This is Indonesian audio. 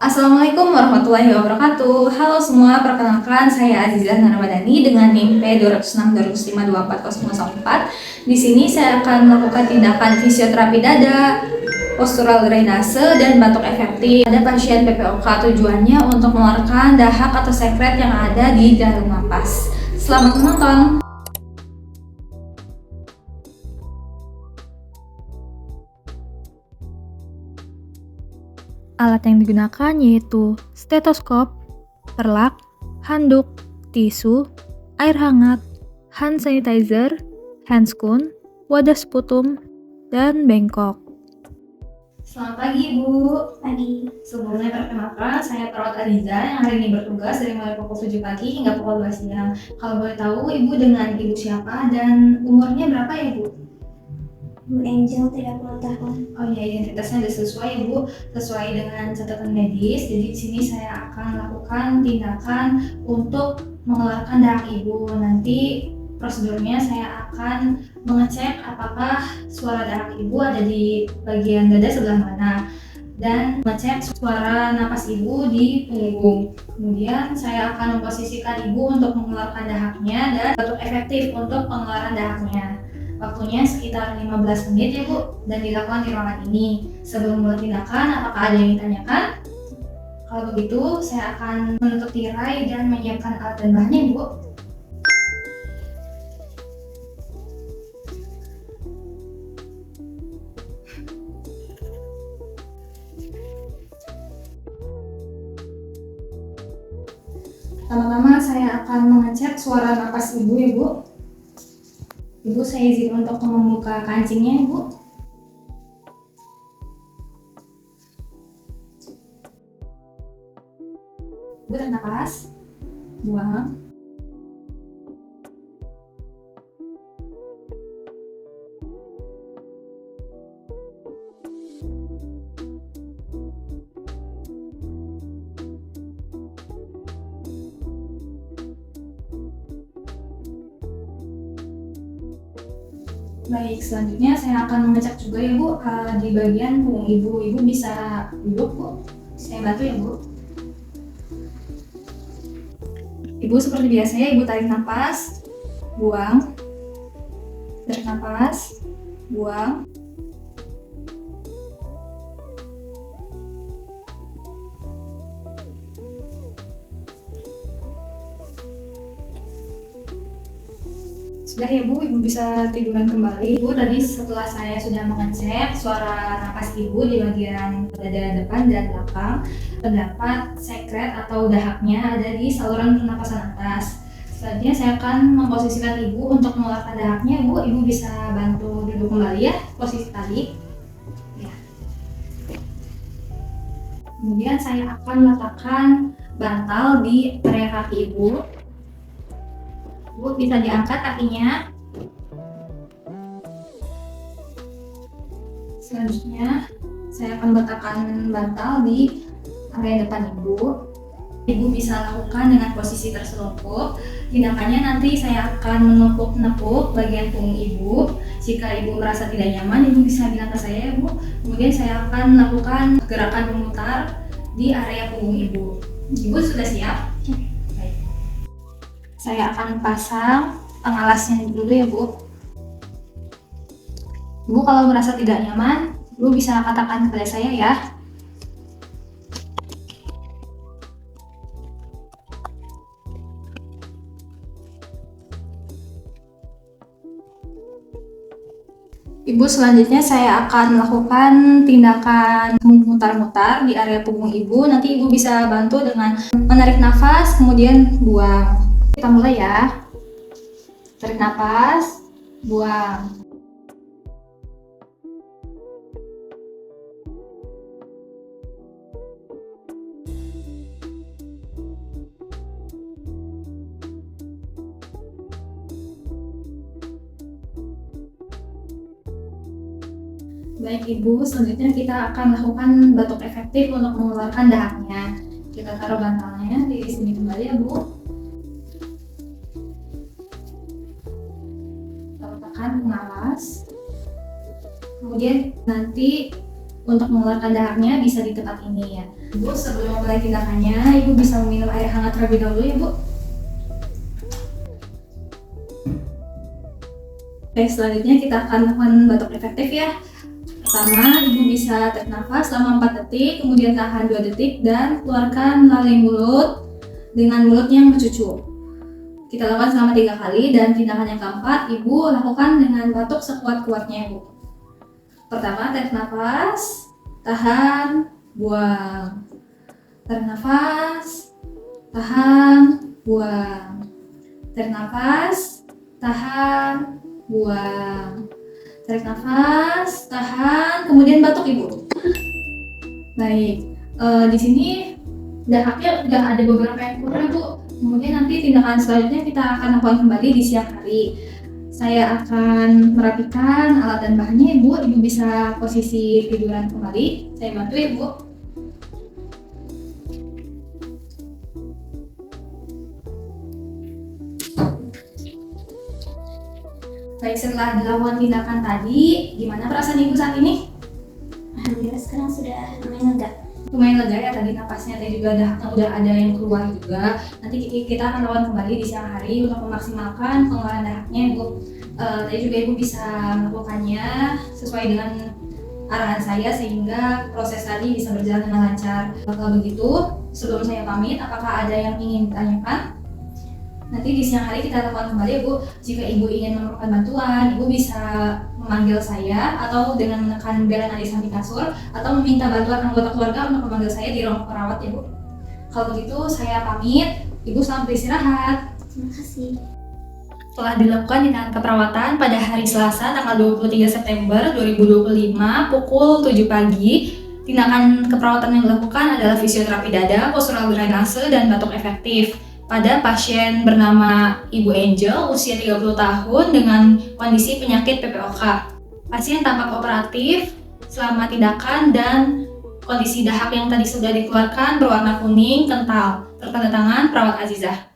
Assalamualaikum warahmatullahi wabarakatuh. Halo semua, perkenalkan saya Azizah Naramadani dengan NIM P20620524004. Di sini saya akan melakukan tindakan fisioterapi dada, postural drainase, dan batuk efektif pada pasien PPOK. Tujuannya untuk mengeluarkan dahak atau sekret yang ada di dalam napas. Selamat menonton. Alat yang digunakan yaitu stetoskop, perlak, handuk, tisu, air hangat, hand sanitizer, handscoon, wadah sputum, dan bengkok. Selamat pagi Ibu. Pagi. Sebelumnya perkenalkan, saya Perawat Ariza yang hari ini bertugas dari mulai pukul 7 pagi hingga pukul 2 siang. Kalau boleh tahu Ibu dengan Ibu siapa dan umurnya berapa ya Bu? Bu Angel 30 tahun. Oh ya, identitasnya sudah sesuai Bu, sesuai dengan catatan medis. Jadi di sini saya akan melakukan tindakan untuk mengeluarkan dahak Ibu. Nanti prosedurnya saya akan mengecek apakah suara dahak Ibu ada di bagian dada sebelah mana dan mengecek suara napas Ibu di punggung. Kemudian saya akan memposisikan Ibu untuk mengeluarkan dahaknya dan batuk efektif untuk pengeluaran dahaknya. Waktunya sekitar 15 menit ya Bu, dan dilakukan di ruangan ini. Sebelum mulai tindakan, apakah ada yang ditanyakan? Kalau begitu, saya akan menutup tirai dan menyiapkan alat dan bahannya Bu. Pertama-tama saya akan mengecek suara napas Ibu ya Bu. Ibu, saya izin untuk membuka kancingnya Ibu. Ibu tarik nafas, buang. Baik, selanjutnya saya akan mengecek juga ya Bu di bagian punggung Ibu. Ibu bisa duduk Bu, saya bantu ya Bu. Ibu seperti biasa ya, Ibu tarik nafas, buang, tarik nafas, buang. Sudah ya Bu, Ibu bisa tiduran kembali. Ibu, tadi setelah saya sudah mengecek suara napas Ibu di bagian dada depan dan belakang, terdapat sekret atau dahaknya ada di saluran pernapasan atas. Selanjutnya saya akan memposisikan Ibu untuk mengeluarkan dahaknya. Bu, Ibu bisa bantu duduk kembali ya, posisi tadi. Ya. Kemudian saya akan meletakkan bantal di area kaki Ibu. Bu, bisa diangkat kakinya. Selanjutnya, saya akan letakkan bantal di area depan Ibu. Ibu bisa lakukan dengan posisi terselungkup. Tindakannya nanti saya akan menepuk-nepuk bagian punggung Ibu. Jika Ibu merasa tidak nyaman, Ibu bisa bilang ke saya ya Bu. Kemudian saya akan melakukan gerakan memutar di area punggung Ibu. Ibu sudah siap? Saya akan pasang pengalasnya dulu ya Bu. Ibu kalau merasa tidak nyaman, Ibu bisa katakan kepada saya ya. Ibu, selanjutnya saya akan melakukan tindakan memutar-mutar di area punggung Ibu. Nanti Ibu bisa bantu dengan menarik nafas, kemudian buang. Kita mulai ya. Tarik nafas, buang. Baik Ibu, selanjutnya kita akan melakukan batuk efektif untuk mengeluarkan dahaknya. Kita taruh bantalnya di sini kembali ya Bu. Kita letakkan pengalas. Kemudian nanti untuk mengeluarkan dahaknya bisa di tempat ini ya. Ibu, sebelum memulai tindakannya, Ibu bisa meminum air hangat terlebih dahulu ya, Bu. Oke, selanjutnya kita akan lakukan batuk efektif ya. Pertama, Ibu bisa tarik nafas selama 4 detik, kemudian tahan 2 detik, dan keluarkan melalui mulut dengan mulut yang bercucu. Kita lakukan selama 3 kali, dan tindakan yang keempat, Ibu lakukan dengan batuk sekuat-kuatnya, Ibu. Pertama, tarik nafas, tahan, buang. Tarik nafas, tahan, buang. Tarik nafas, tahan, buang. Tarik nafas, tahan, kemudian batuk Ibu. Baik, di sini dahaknya udah ada beberapa yang kurang Bu. Kemudian nanti tindakan selanjutnya kita akan lakukan kembali di siang hari. Saya akan merapikan alat dan bahannya Ibu. Ibu bisa posisi tiduran kembali. Saya bantu Ibu. Baik, setelah dilakukan tindakan tadi, gimana perasaan Ibu saat ini? Alhamdulillah sekarang sudah lumayan lega. Lumayan lega ya, tadi napasnya tadi juga udah ada yang keluar juga. Nanti kita akan lakukan kembali di siang hari untuk memaksimalkan pengeluaran dahaknya Ibu. Tadi juga Ibu bisa melakukannya sesuai dengan arahan saya sehingga proses tadi bisa berjalan dengan lancar. Kalau begitu, sebelum saya pamit, apakah ada yang ingin ditanyakan? Nanti di siang hari kita lakukan kembali Ibu. Jika Ibu ingin memerlukan bantuan, Ibu bisa memanggil saya atau dengan menekan bel yang ada di samping kasur, atau meminta bantuan anggota keluarga untuk memanggil saya di ruang perawat ya Bu. Kalau begitu saya pamit, Ibu selamat beristirahat. Terima kasih. Setelah dilakukan tindakan keperawatan pada hari Selasa tanggal 23 September 2025 pukul 7 pagi, tindakan keperawatan yang dilakukan adalah fisioterapi dada, postural drainase, dan batuk efektif pada pasien bernama Ibu Angel, usia 30 tahun dengan kondisi penyakit PPOK. Pasien tampak kooperatif selama tindakan dan kondisi dahak yang tadi sudah dikeluarkan berwarna kuning kental. Tertanda tangan perawat Azizah.